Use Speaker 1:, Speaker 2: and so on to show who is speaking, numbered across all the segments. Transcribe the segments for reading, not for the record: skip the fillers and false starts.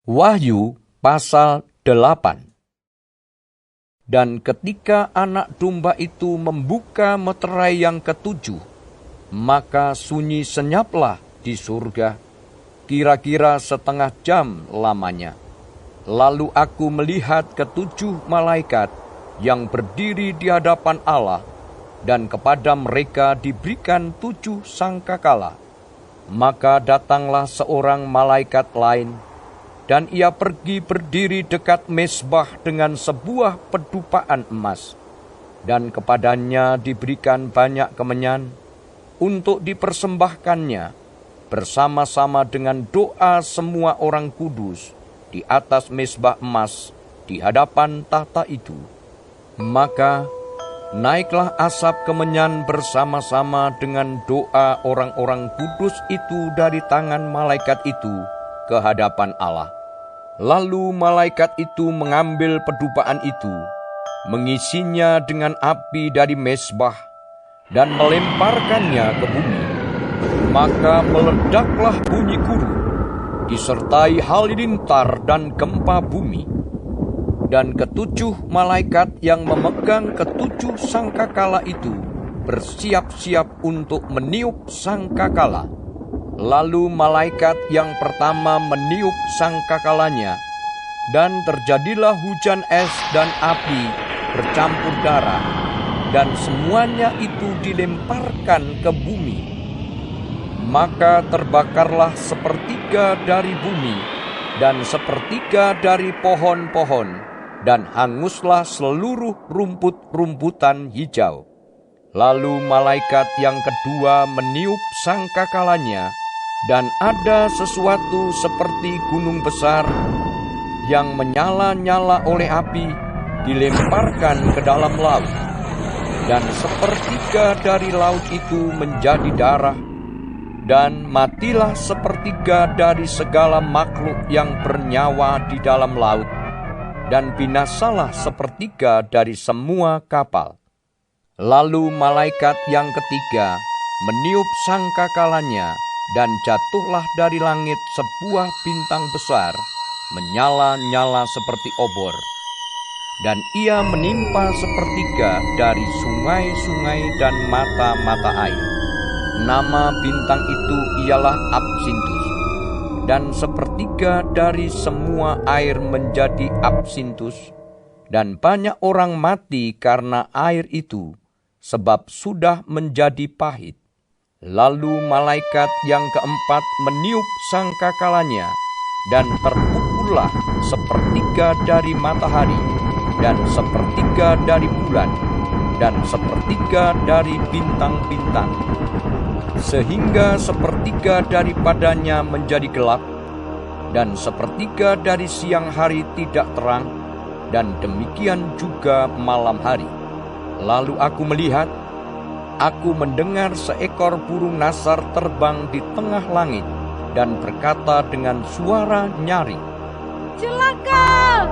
Speaker 1: Wahyu pasal 8. Dan ketika anak domba itu membuka meterai yang ketujuh, maka sunyi senyaplah di surga, kira-kira setengah jam lamanya. Lalu aku melihat ketujuh malaikat yang berdiri di hadapan Allah, dan kepada mereka diberikan 7 sangkakala. Maka datanglah seorang malaikat lain, dan ia pergi berdiri dekat mezbah dengan sebuah pedupaan emas. Dan kepadanya diberikan banyak kemenyan untuk dipersembahkannya bersama-sama dengan doa semua orang kudus di atas mezbah emas di hadapan tahta itu. Maka naiklah asap kemenyan bersama-sama dengan doa orang-orang kudus itu dari tangan malaikat itu ke hadapan Allah. Lalu malaikat itu mengambil pedupaan itu, mengisinya dengan api dari mezbah, dan melemparkannya ke bumi. Maka meledaklah bunyi guru, disertai halilintar dan gempa bumi. Dan ketujuh malaikat yang memegang ketujuh sangkakala itu bersiap-siap untuk meniup sangkakala. Lalu malaikat yang pertama meniup sangkakalanya, dan terjadilah hujan es dan api bercampur darah, dan semuanya itu dilemparkan ke bumi. Maka terbakarlah sepertiga dari bumi, dan sepertiga dari pohon-pohon, dan hanguslah seluruh rumput-rumputan hijau. Lalu malaikat yang kedua meniup sangkakalanya, dan ada sesuatu seperti gunung besar yang menyala-nyala oleh api dilemparkan ke dalam laut. Dan sepertiga dari laut itu menjadi darah, dan matilah sepertiga dari segala makhluk yang bernyawa di dalam laut, dan binasalah sepertiga dari semua kapal. Lalu malaikat yang ketiga meniup sangkakalanya, dan jatuhlah dari langit sebuah bintang besar, menyala-nyala seperti obor. Dan ia menimpa sepertiga dari sungai-sungai dan mata-mata air. Nama bintang itu ialah Absintus. Dan sepertiga dari semua air menjadi absintus, dan banyak orang mati karena air itu, sebab sudah menjadi pahit. Lalu malaikat yang keempat meniup sangkakalanya, dan terpukullah sepertiga dari matahari, dan sepertiga dari bulan, dan sepertiga dari bintang-bintang, sehingga sepertiga daripadanya menjadi gelap, dan sepertiga dari siang hari tidak terang, dan demikian juga malam hari. Lalu aku melihat, aku mendengar seekor burung nasar terbang di tengah langit, dan berkata dengan suara nyaring,
Speaker 2: "Celaka!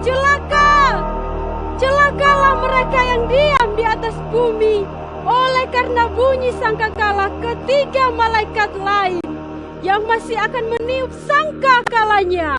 Speaker 2: Celaka! Celakalah mereka yang diam di atas bumi, oleh karena bunyi sangkakala ketiga malaikat lain yang masih akan meniup sangkakalanya."